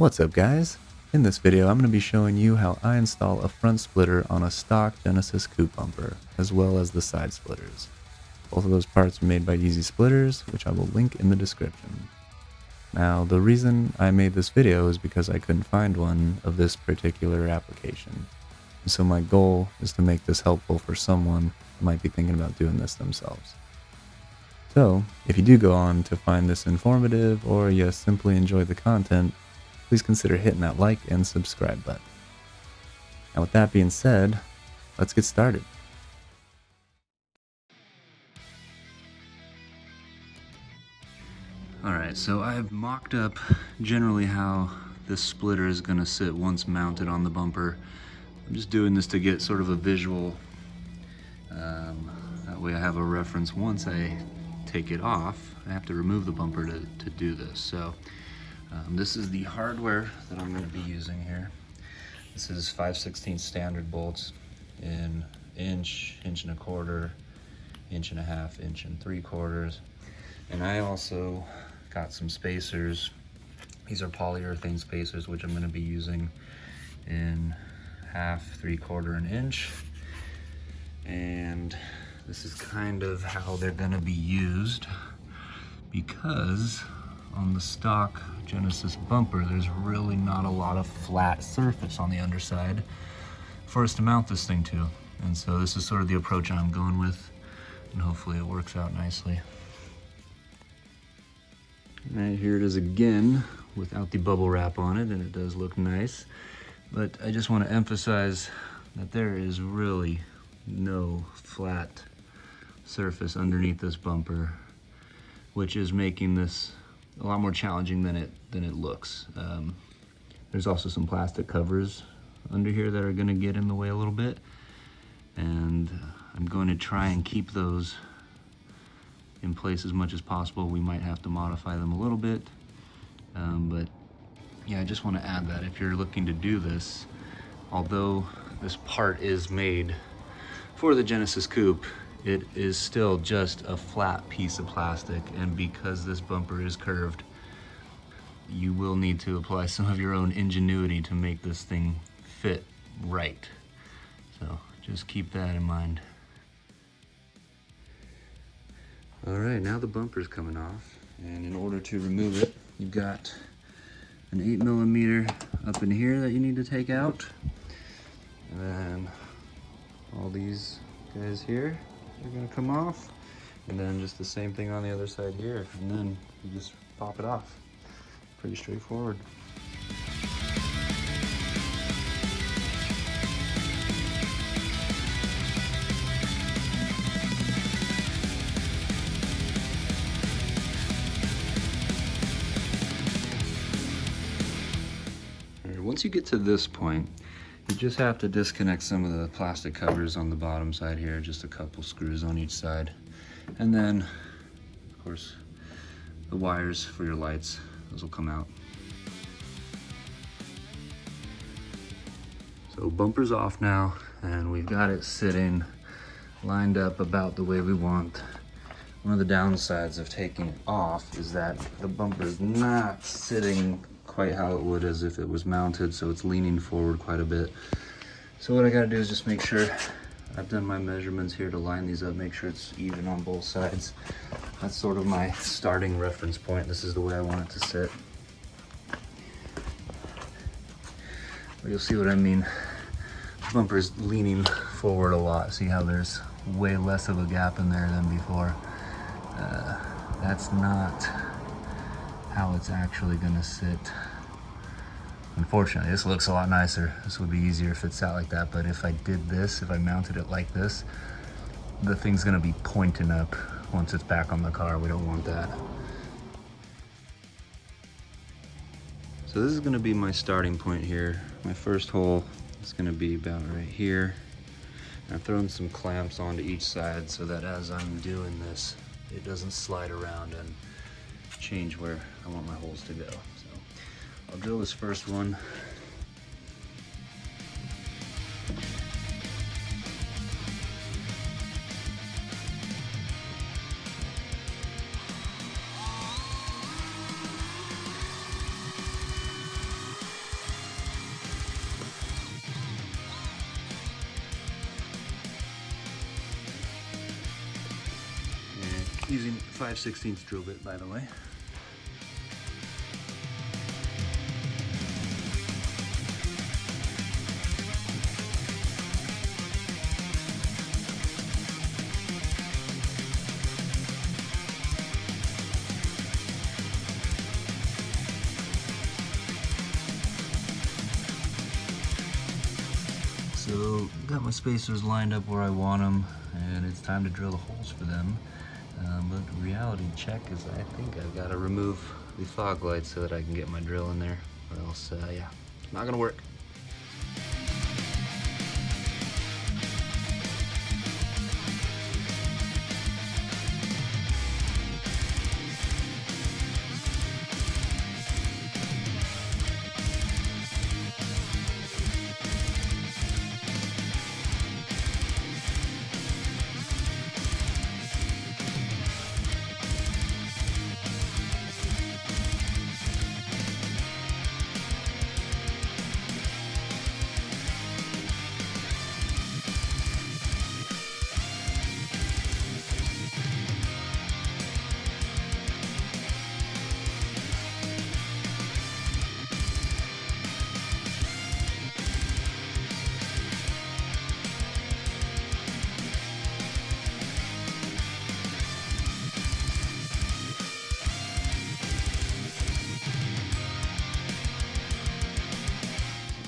What's up guys? In this video I'm going to be showing you how I install a front splitter on a stock Genesis Coupe bumper, as well as the side splitters. Both of those parts are made by Easy Splitters, which I will link in the description. Now the reason I made this video is because I couldn't find one of this particular application. And so my goal is to make this helpful for someone who might be thinking about doing this themselves. So if you do go on to find this informative, or you simply enjoy the content, please consider hitting that like and subscribe button. Now with that being said, let's get started. Alright, so I've mocked up generally how this splitter is going to sit once mounted on the bumper. I'm just doing this to get sort of a visual, that way I have a reference. Once I take it off, I have to remove the bumper to do this. So this is the hardware that I'm going to be using here. This is 5/16 standard bolts in inch, inch and a quarter, inch and a half, inch and 3/4. And I also got some spacers. These are polyurethane spacers, which I'm going to be using in 1/2, 3/4, and inch. And this is kind of how they're going to be used, because on the stock Genesis bumper, there's really not a lot of flat surface on the underside for us to mount this thing to. And so this is sort of the approach I'm going with, and hopefully it works out nicely. Alright, here it is again without the bubble wrap on it, and it does look nice. But I just want to emphasize that there is really no flat surface underneath this bumper, which is making this a lot more challenging than it looks. There's also some plastic covers under here that are going to get in the way a little bit, and I'm going to try and keep those in place as much as possible. We might have to modify them a little bit, but yeah, I just want to add that if you're looking to do this, although this part is made for the Genesis Coupe, it is still just a flat piece of plastic, and because this bumper is curved, you will need to apply some of your own ingenuity to make this thing fit right. So just keep that in mind. Alright, now the bumper's coming off, and in order to remove it, you've got an 8mm up in here that you need to take out, and then all these guys here are going to come off, and then just the same thing on the other side here, and then you just pop it off. Pretty straightforward. Once you get to this point, you just have to disconnect some of the plastic covers on the bottom side here, just a couple screws on each side. And then, of course, the wires for your lights, those will come out. So bumper's off now, and we've got it sitting lined up about the way we want. One of the downsides of taking it off is that the bumper is not sitting quite how it would as if it was mounted, so it's leaning forward quite a bit. So what I gotta do is just make sure I've done my measurements here to line these up, make sure it's even on both sides. That's sort of my starting reference point. This is the way I want it to sit. But you'll see what I mean. The bumper is leaning forward a lot. See how there's way less of a gap in there than before. That's not how it's actually gonna sit. Unfortunately, this looks a lot nicer. This would be easier if it sat like that, but if I did this, if I mounted it like this, the thing's gonna be pointing up once it's back on the car. We don't want that. So this is gonna be my starting point here. My first hole is gonna be about right here. And I've thrown some clamps onto each side so that as I'm doing this, it doesn't slide around and change where I want my holes to go. So I'll drill this first one. using 5/16 drill bit, by the way. So, got my spacers lined up where I want them, and it's time to drill the holes for them. But reality check is I think I've got to remove the fog lights so that I can get my drill in there, or else, yeah, it's not gonna work.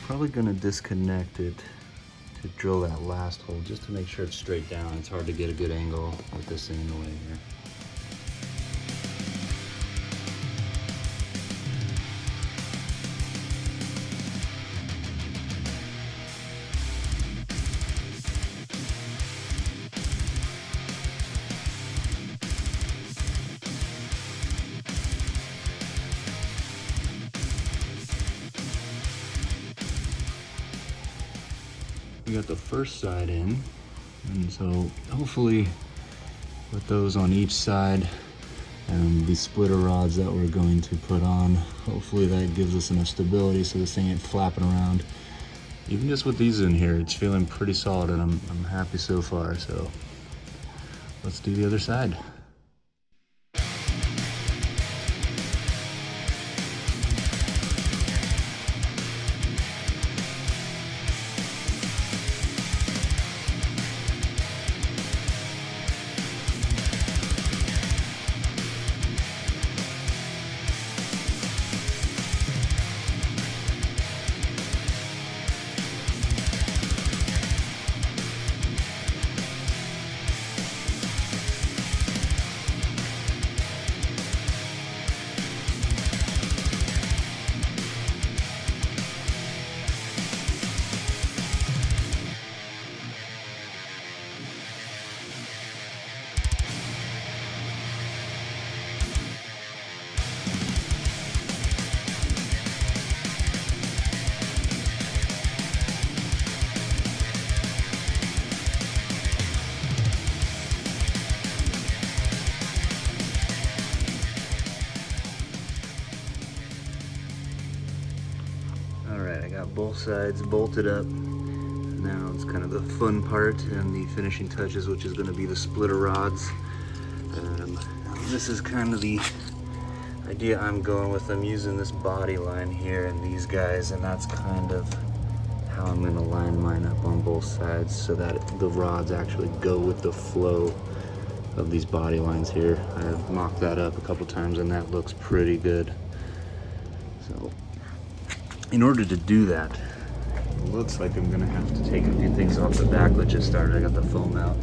Probably gonna disconnect it to drill that last hole just to make sure it's straight down. It's hard to get a good angle with this thing in the way here. We got the first side in, and so hopefully with those on each side and the splitter rods that we're going to put on, hopefully that gives us enough stability so this thing ain't flapping around. Even just with these in here, it's feeling pretty solid, and I'm happy so far. So let's do the other side. Both sides bolted up. Now it's kind of the fun part and the finishing touches, which is going to be the splitter rods. This is kind of the idea I'm going with. I'm using this body line here and these guys, and that's kind of how I'm going to line mine up on both sides so that the rods actually go with the flow of these body lines here. I've mocked that up a couple times and that looks pretty good. So in order to do that, it looks like I'm gonna have to take a few things off the back. Let's just start. I got the foam out.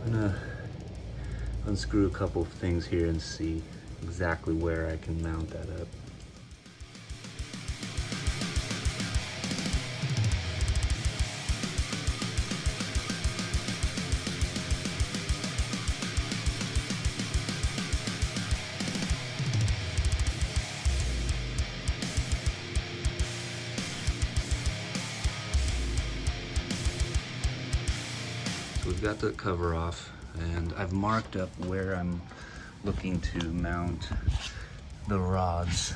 I'm gonna unscrew a couple of things here and see exactly where I can mount that up. We've got the cover off, and I've marked up where I'm looking to mount the rods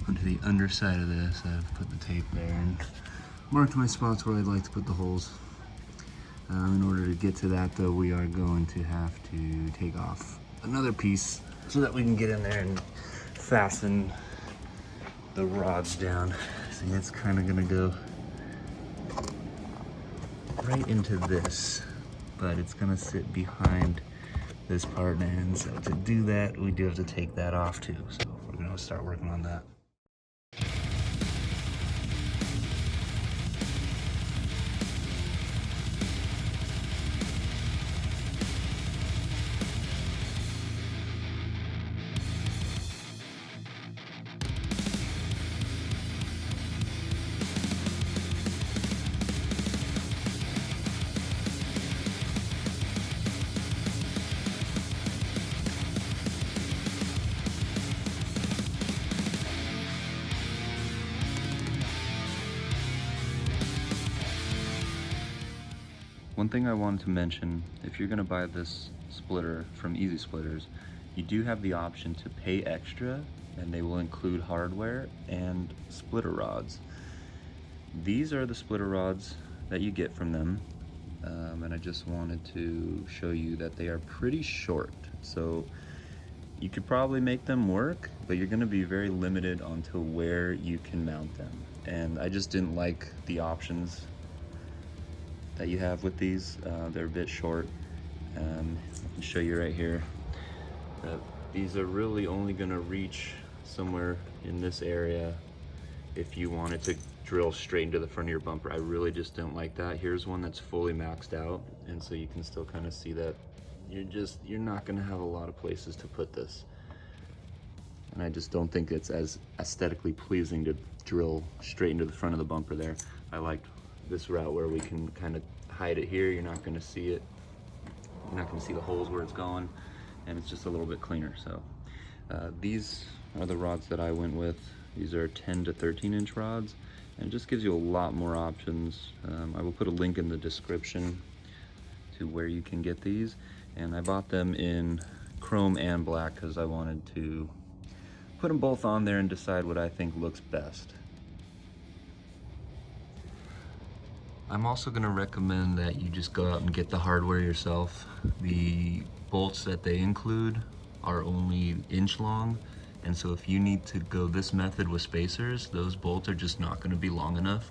onto the underside of this. I've put the tape there and marked my spots where I'd like to put the holes. In order to get to that though, we are going to have to take off another piece so that we can get in there and fasten the rods down. See, it's kind of gonna go right into this, but it's gonna sit behind this part, and so to do that, we do have to take that off too. So we're gonna start working on that. One thing I wanted to mention, if you're gonna buy this splitter from Easy Splitters, you do have the option to pay extra, and they will include hardware and splitter rods. These are the splitter rods that you get from them, and I just wanted to show you that they are pretty short. So you could probably make them work, but you're gonna be very limited onto where you can mount them. And I just didn't like the options that you have with these. They're a bit short. I can show you right here that these are really only gonna reach somewhere in this area if you wanted to drill straight into the front of your bumper. I really just don't like that. Here's one that's fully maxed out, and so you can still kind of see that you're not gonna have a lot of places to put this. And I just don't think it's as aesthetically pleasing to drill straight into the front of the bumper there. I liked this route where we can kind of hide it here. You're not going to see it. You're not going to see the holes where it's going, and it's just a little bit cleaner. So these are the rods that I went with. These are 10 to 13 inch rods, and it just gives you a lot more options. I will put a link in the description to where you can get these, and I bought them in chrome and black because I wanted to put them both on there and decide what I think looks best. I'm also gonna recommend that you just go out and get the hardware yourself. The bolts that they include are only inch long, and so if you need to go this method with spacers, those bolts are just not gonna be long enough.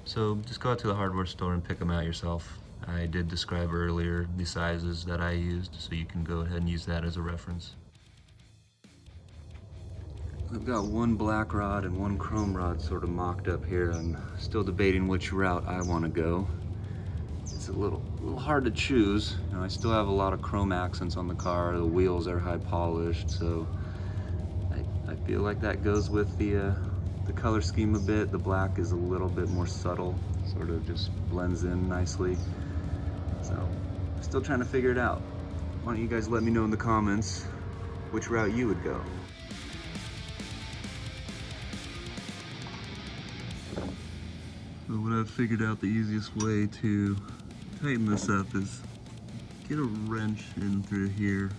So just go out to the hardware store and pick them out yourself. I did describe earlier the sizes that I used, so you can go ahead and use that as a reference. I've got one black rod and one chrome rod sort of mocked up here. I'm still debating which route I want to go. It's a little hard to choose. You know, I still have a lot of chrome accents on the car. The wheels are high polished, so I feel like that goes with the color scheme a bit. The black is a little bit more subtle, sort of just blends in nicely. So, still trying to figure it out. Why don't you guys let me know in the comments which route you would go. So what I've figured out, the easiest way to tighten this up is get a wrench in through here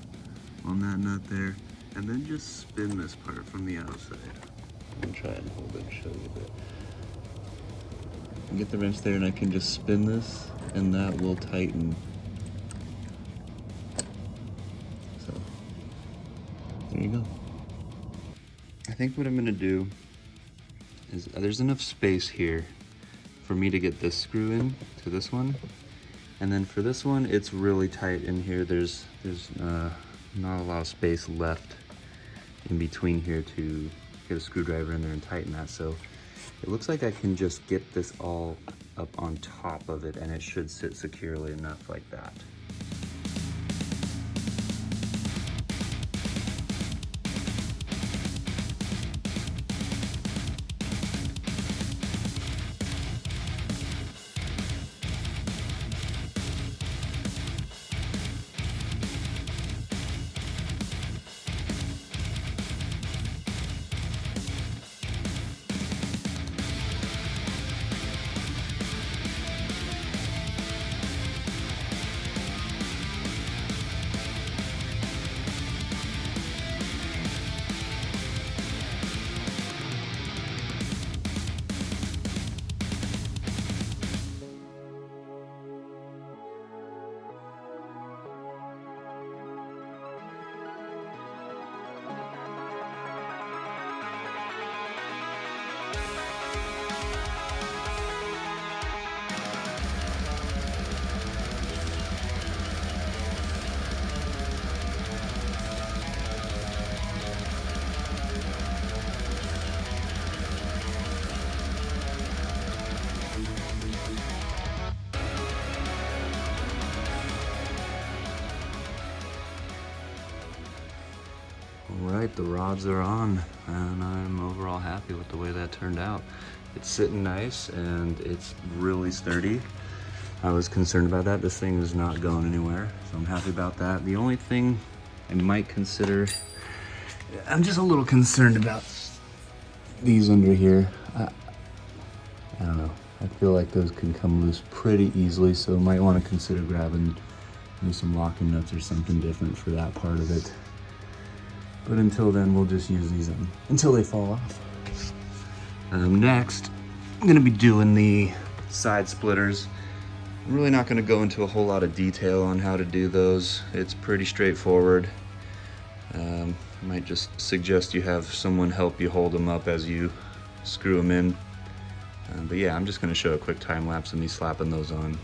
on that nut there, and then just spin this part from the outside. I'm gonna try and hold it and show you a bit. Get the wrench there, and I can just spin this, and that will tighten. So there you go. I think what I'm gonna do is there's enough space here for me to get this screw in to this one, and then for this one it's really tight in here. There's not a lot of space left in between here to get a screwdriver in there and tighten that. So it looks like I can just get this all up on top of it, and it should sit securely enough like that. the rods are on, and I'm overall happy with the way that turned out. It's sitting nice and it's really sturdy. I was concerned about that. This thing is not going anywhere, so I'm happy about that. The only thing I might consider, I'm just a little concerned about these under here. I don't know. I feel like those can come loose pretty easily, so might want to consider grabbing maybe some locking nuts or something different for that part of it. But until then, we'll just use these until they fall off. Next, I'm going to be doing the side splitters. I'm really not going to go into a whole lot of detail on how to do those. It's pretty straightforward. I might just suggest you have someone help you hold them up as you screw them in. But yeah, I'm just going to show a quick time lapse of me slapping those on.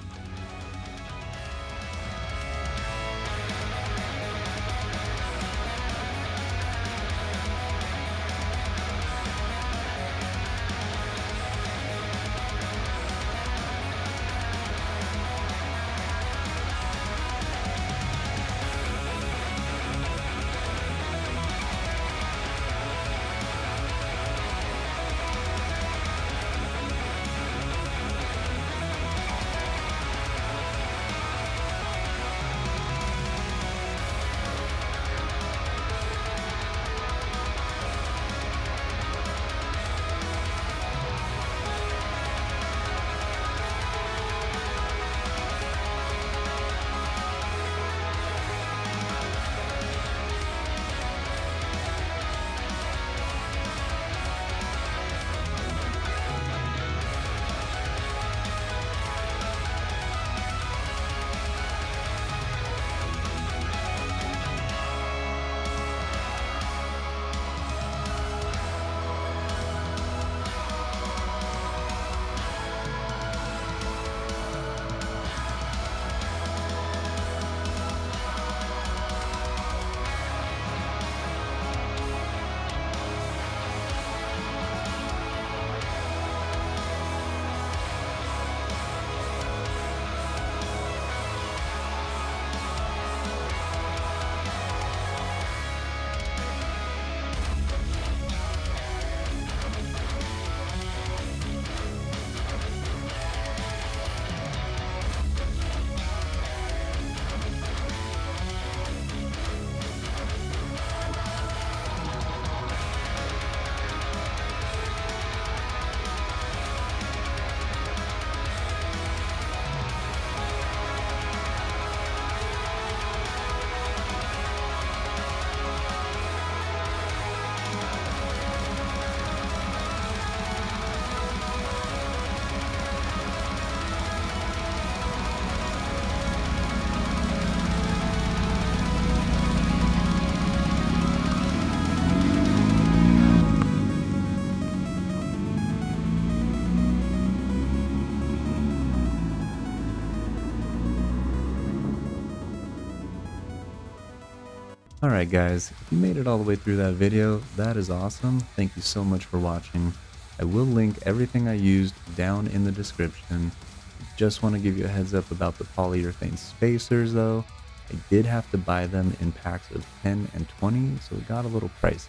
Alright guys, if you made it all the way through that video, that is awesome. Thank you so much for watching. I will link everything I used down in the description. Just want to give you a heads up about the polyurethane spacers though. I did have to buy them in packs of 10 and 20, so it got a little pricey.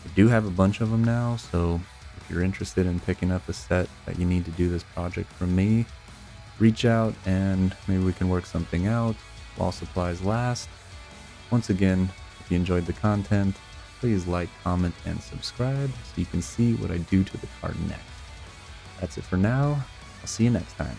I do have a bunch of them now, so if you're interested in picking up a set that you need to do this project from me, reach out and maybe we can work something out while supplies last. Once again, if you enjoyed the content, please like, comment, and subscribe so you can see what I do to the car next. That's it for now. I'll see you next time.